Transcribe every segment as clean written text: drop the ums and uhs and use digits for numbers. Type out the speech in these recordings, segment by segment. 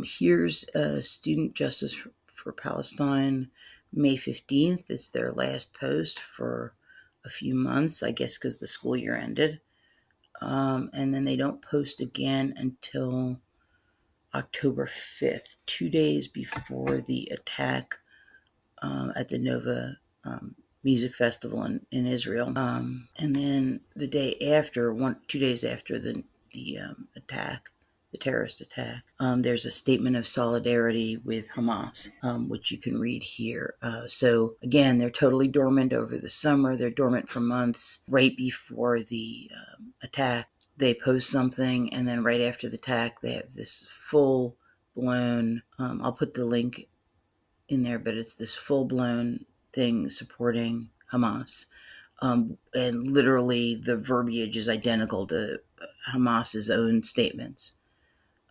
Here's Student Justice for Palestine, May 15th. It's their last post for a few months, I guess, because the school year ended. And then they don't post again until October 5th, 2 days before the attack at the Nova Music Festival in Israel. And then the day after, 2 days after the attack, the terrorist attack, there's a statement of solidarity with Hamas, which you can read here. So again, they're totally dormant over the summer. They're dormant for months. Right before the attack, they post something, and then right after the attack, they have this full blown. I'll put the link in there, but it's this full blown thing supporting Hamas. And literally the verbiage is identical to Hamas's own statements,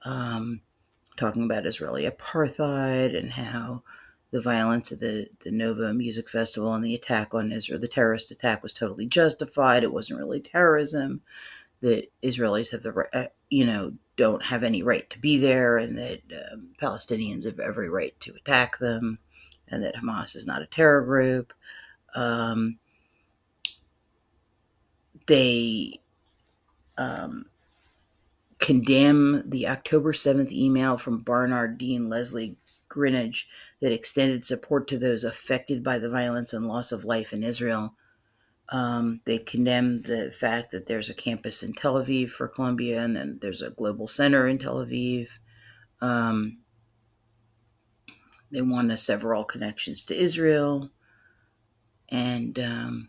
talking about Israeli apartheid and how the violence at the Nova Music Festival and the attack on Israel, the terrorist attack, was totally justified. It wasn't really terrorism. That Israelis have the right, don't have any right to be there, and that Palestinians have every right to attack them, and that Hamas is not a terror group. They condemn the October 7th email from Barnard Dean Leslie Greenidge that extended support to those affected by the violence and loss of life in Israel. They condemn the fact that there's a campus in Tel Aviv for Columbia, and then there's a global center in Tel Aviv. They want to sever all connections to Israel. And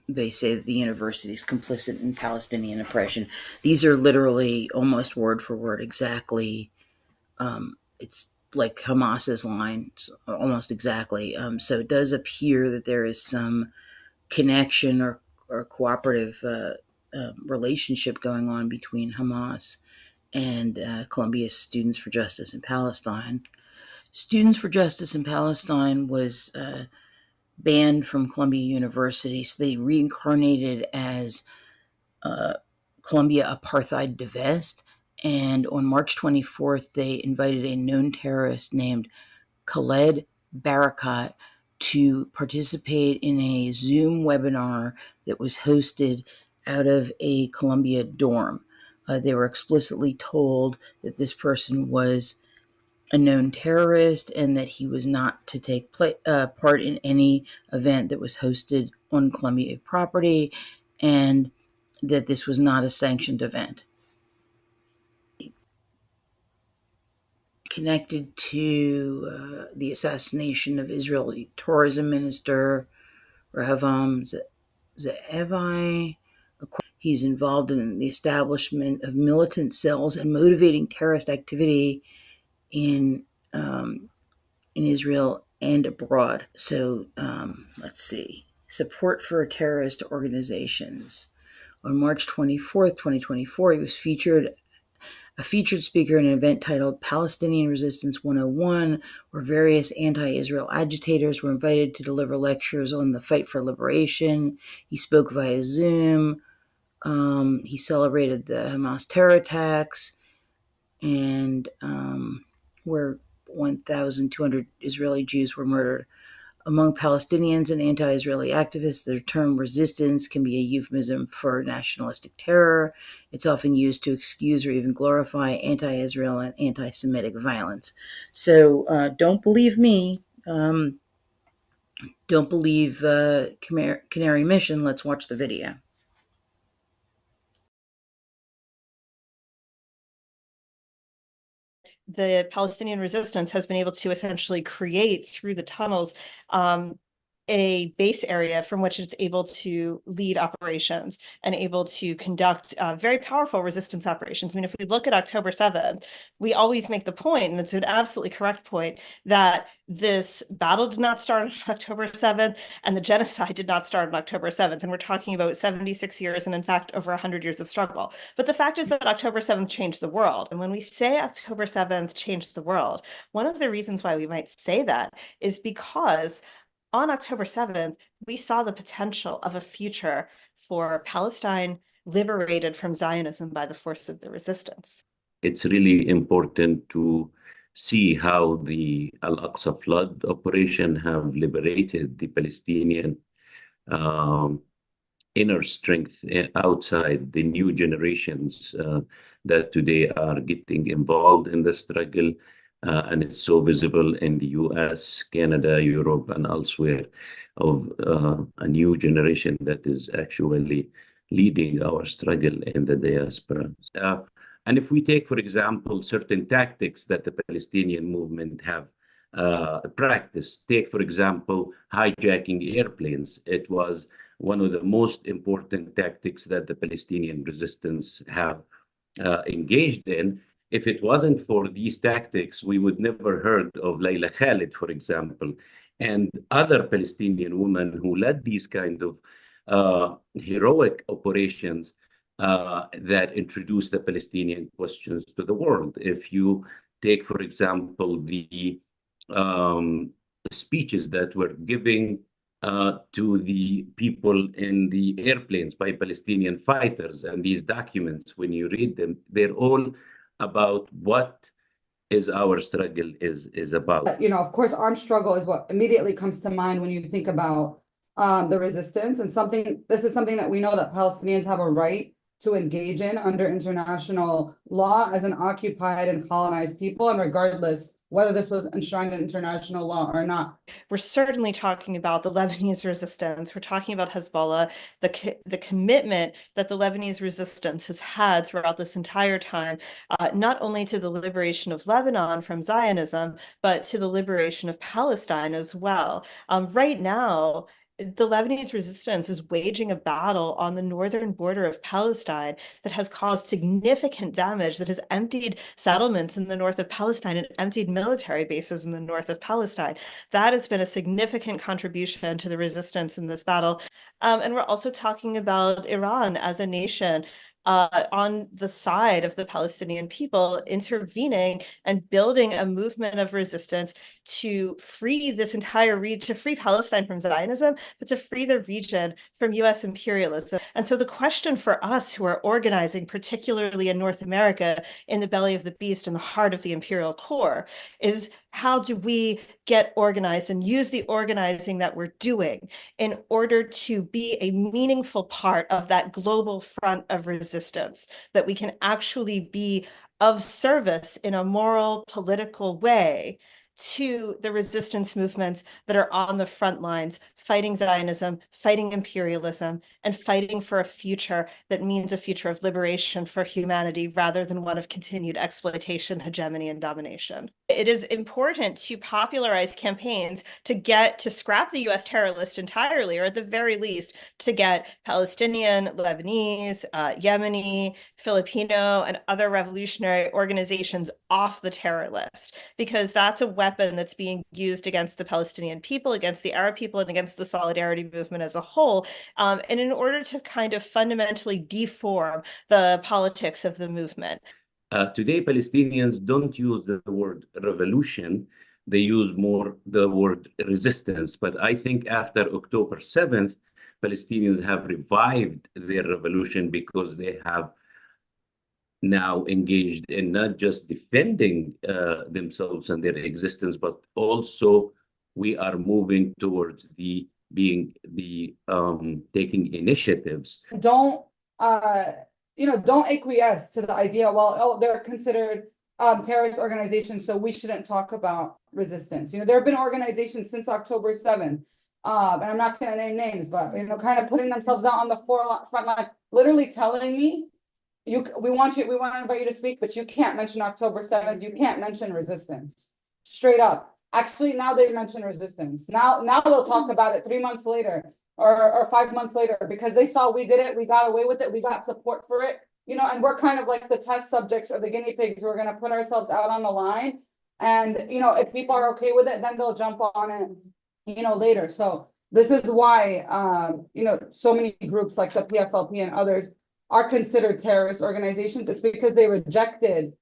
they say that the university is complicit in Palestinian oppression. These are literally almost word for word exactly. It's like Hamas's lines, almost exactly. So it does appear that there is some connection or cooperative relationship going on between Hamas and Columbia's Students for Justice in Palestine. Students for Justice in Palestine was banned from Columbia University, so they reincarnated as Columbia Apartheid Divest. And on March 24th, they invited a known terrorist named Khaled Barakat to participate in a Zoom webinar that was hosted out of a Columbia dorm. They were explicitly told that this person was a known terrorist and that he was not to take part in any event that was hosted on Columbia property, and that this was not a sanctioned event. Connected to the assassination of Israeli tourism minister Rehavam Ze'evi. He's involved in the establishment of militant cells and motivating terrorist activity in Israel and abroad. So let's see. Support for terrorist organizations. On March 24th, 2024, he was a featured speaker in an event titled Palestinian Resistance 101, where various anti-Israel agitators were invited to deliver lectures on the fight for liberation. He spoke via Zoom. He celebrated the Hamas terror attacks, and where 1,200 Israeli Jews were murdered. Among Palestinians and anti-Israeli activists, the term resistance can be a euphemism for nationalistic terror. It's often used to excuse or even glorify anti-Israel and anti-Semitic violence. So don't believe me. Don't believe Canary Mission. Let's watch the video. The Palestinian resistance has been able to essentially create through the tunnels a base area from which it's able to lead operations and able to conduct very powerful resistance operations. I mean, if we look at October 7th, we always make the point, and it's an absolutely correct point, that this battle did not start on October 7th, and the genocide did not start on October 7th. And we're talking about 76 years and, in fact, over 100 years of struggle. But the fact is that October 7th changed the world. And when we say October 7th changed the world, one of the reasons why we might say that is because on October 7th, we saw the potential of a future for Palestine liberated from Zionism by the force of the resistance. It's really important to see how the Al-Aqsa flood operation have liberated the Palestinian um, inner strength outside the new generations that today are getting involved in the struggle. And it's so visible in the US, Canada, Europe, and elsewhere of a new generation that is actually leading our struggle in the diaspora. And if we take, for example, certain tactics that the Palestinian movement have practiced, take, for example, hijacking airplanes. It was one of the most important tactics that the Palestinian resistance have engaged in. If it wasn't for these tactics, we would never heard of Layla Khalid, for example, and other Palestinian women who led these kind of heroic operations that introduced the Palestinian questions to the world. If you take, for example, the um, speeches that were giving to the people in the airplanes by Palestinian fighters. And these documents, when you read them, they're all about what is our struggle is about. You know, of course, armed struggle is what immediately comes to mind when you think about the resistance, and this is something that we know that Palestinians have a right to engage in under international law as an occupied and colonized people, and regardless whether this was enshrined in international law or not. We're certainly talking about the Lebanese resistance. We're talking about Hezbollah, the commitment that the Lebanese resistance has had throughout this entire time, not only to the liberation of Lebanon from Zionism, but to the liberation of Palestine as well. Right now, the Lebanese resistance is waging a battle on the northern border of Palestine that has caused significant damage, that has emptied settlements in the north of Palestine and emptied military bases in the north of Palestine. That has been a significant contribution to the resistance in this battle. And we're also talking about Iran as a nation on the side of the Palestinian people, intervening and building a movement of resistance to free this entire region, to free Palestine from Zionism, but to free the region from US imperialism. And so the question for us who are organizing, particularly in North America, in the belly of the beast, in the heart of the imperial core, is how do we get organized and use the organizing that we're doing in order to be a meaningful part of that global front of resistance, that we can actually be of service in a moral, political way to the resistance movements that are on the front lines, fighting Zionism, fighting imperialism, and fighting for a future that means a future of liberation for humanity rather than one of continued exploitation, hegemony, and domination. It is important to popularize campaigns to scrap the US terror list entirely, or at the very least, to get Palestinian, Lebanese, Yemeni, Filipino, and other revolutionary organizations off the terror list, because that's a weapon that's being used against the Palestinian people, against the Arab people, and against the solidarity movement as a whole, and in order to kind of fundamentally deform the politics of the movement. Today, Palestinians don't use the word revolution. They use more the word resistance. But I think after October 7th, Palestinians have revived their revolution because they have now engaged in not just defending themselves and their existence, but also we are moving towards taking initiatives. Don't acquiesce to the idea, well, oh, they're considered terrorist organizations, so we shouldn't talk about resistance. You know, there have been organizations since October 7th, and I'm not going to name names, but, you know, kind of putting themselves out on the front line, literally telling me, we want to invite you to speak, but you can't mention October 7th, you can't mention resistance. Straight up. Actually, now they mention resistance. Now they'll talk about it 3 months later or 5 months later, because they saw we did it, we got away with it, we got support for it, you know, and we're kind of like the test subjects or the guinea pigs. We're going to put ourselves out on the line, and, you know, if people are okay with it, then they'll jump on it, you know, later. So this is why, you know, so many groups like the PFLP and others are considered terrorist organizations. It's because they rejected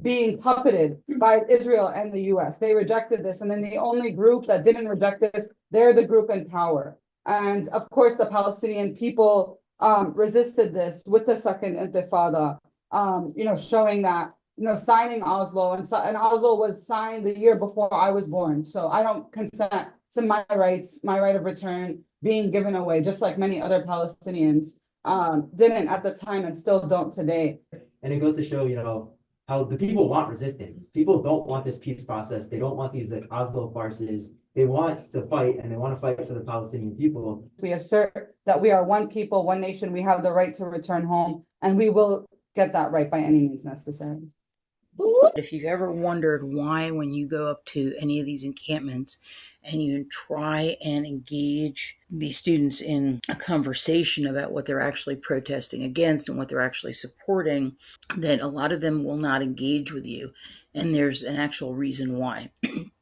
being puppeted by Israel and the US. They rejected this. And then the only group that didn't reject this, they're the group in power. And of course, the Palestinian people resisted this with the Second Intifada, you know, showing that signing Oslo, and Oslo was signed the year before I was born. So I don't consent to my rights, my right of return being given away, just like many other Palestinians didn't at the time and still don't today. And it goes to show, how the people want resistance. People don't want this peace process. They don't want these like Oslo farces. They want to fight, and they want to fight for the Palestinian people. We assert that we are one people, one nation. We have the right to return home, and we will get that right by any means necessary. If you've ever wondered why, when you go up to any of these encampments and you try and engage these students in a conversation about what they're actually protesting against and what they're actually supporting, that a lot of them will not engage with you. And there's an actual reason why.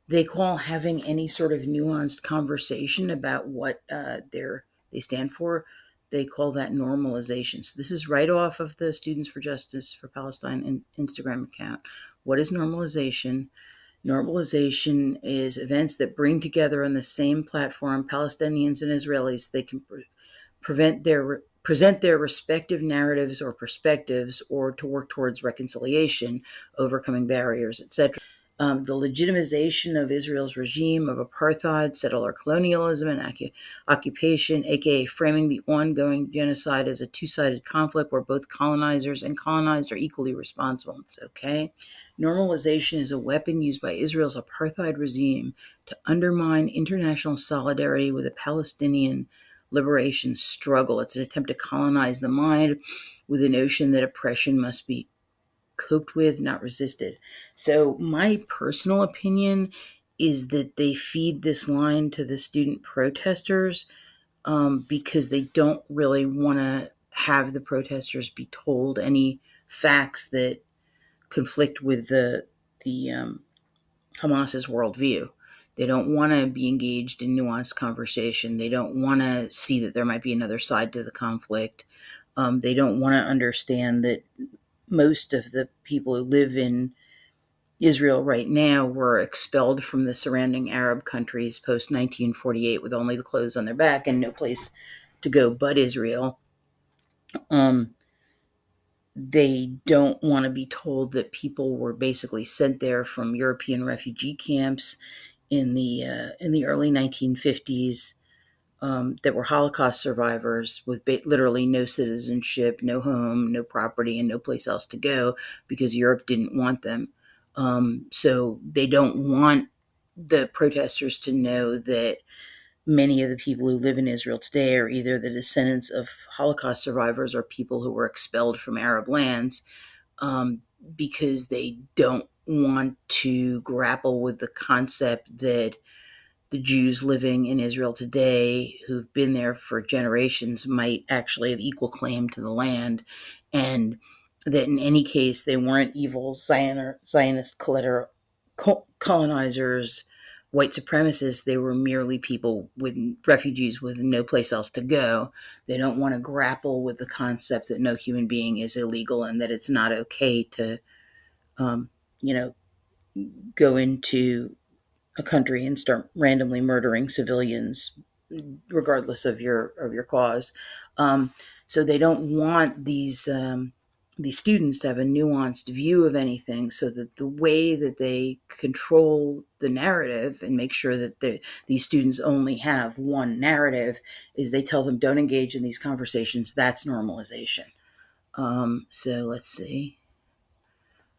They call having any sort of nuanced conversation about what they stand for, they call that normalization. So this is right off of the Students for Justice for Palestine Instagram account. What is normalization? Normalization is events that bring together on the same platform Palestinians and Israelis. They can present their respective narratives or perspectives, or to work towards reconciliation, overcoming barriers, etc. The legitimization of Israel's regime of apartheid, settler colonialism, and occupation, aka framing the ongoing genocide as a two-sided conflict where both colonizers and colonized are equally responsible. Okay? Normalization is a weapon used by Israel's apartheid regime to undermine international solidarity with the Palestinian liberation struggle. It's an attempt to colonize the mind with the notion that oppression must be coped with, not resisted. So my personal opinion is that they feed this line to the student protesters because they don't really want to have the protesters be told any facts that conflict with the Hamas's worldview. They don't want to be engaged in nuanced conversation. They don't want to see that there might be another side to the conflict. They don't want to understand that most of the people who live in Israel right now were expelled from the surrounding Arab countries post 1948 with only the clothes on their back and no place to go but Israel. They don't want to be told that people were basically sent there from European refugee camps in the early 1950s. That were Holocaust survivors with literally no citizenship, no home, no property, and no place else to go because Europe didn't want them. So they don't want the protesters to know that many of the people who live in Israel today are either the descendants of Holocaust survivors or people who were expelled from Arab lands, because they don't want to grapple with the concept that the Jews living in Israel today who've been there for generations might actually have equal claim to the land, and that in any case they weren't evil Zionist colonizers, white supremacists. They were merely people with refugees with no place else to go. They don't want to grapple with the concept that no human being is illegal and that it's not okay to go into a country and start randomly murdering civilians regardless of your cause. So they don't want these students to have a nuanced view of anything, so that the way that they control the narrative and make sure that these students only have one narrative is they tell them, don't engage in these conversations. That's normalization. So let's see.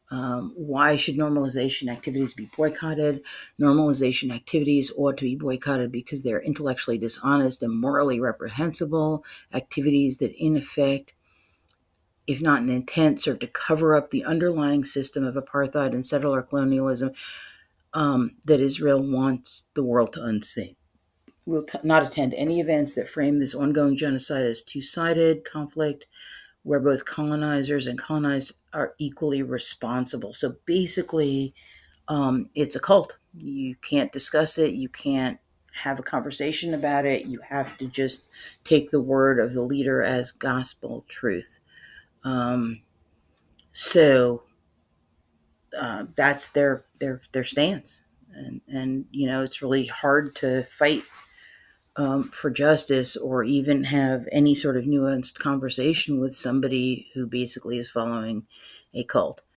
Why should normalization activities be boycotted? Normalization activities ought to be boycotted because they're intellectually dishonest and morally reprehensible activities that, in effect, if not in intent, serve to cover up the underlying system of apartheid and settler colonialism that Israel wants the world to unsee. We'll not attend any events that frame this ongoing genocide as two-sided conflict, where both colonizers and colonized are equally responsible. So basically, it's a cult. You can't discuss it. You can't have a conversation about it. You have to just take the word of the leader as gospel truth. So that's their stance. And it's really hard to fight for justice or even have any sort of nuanced conversation with somebody who basically is following a cult.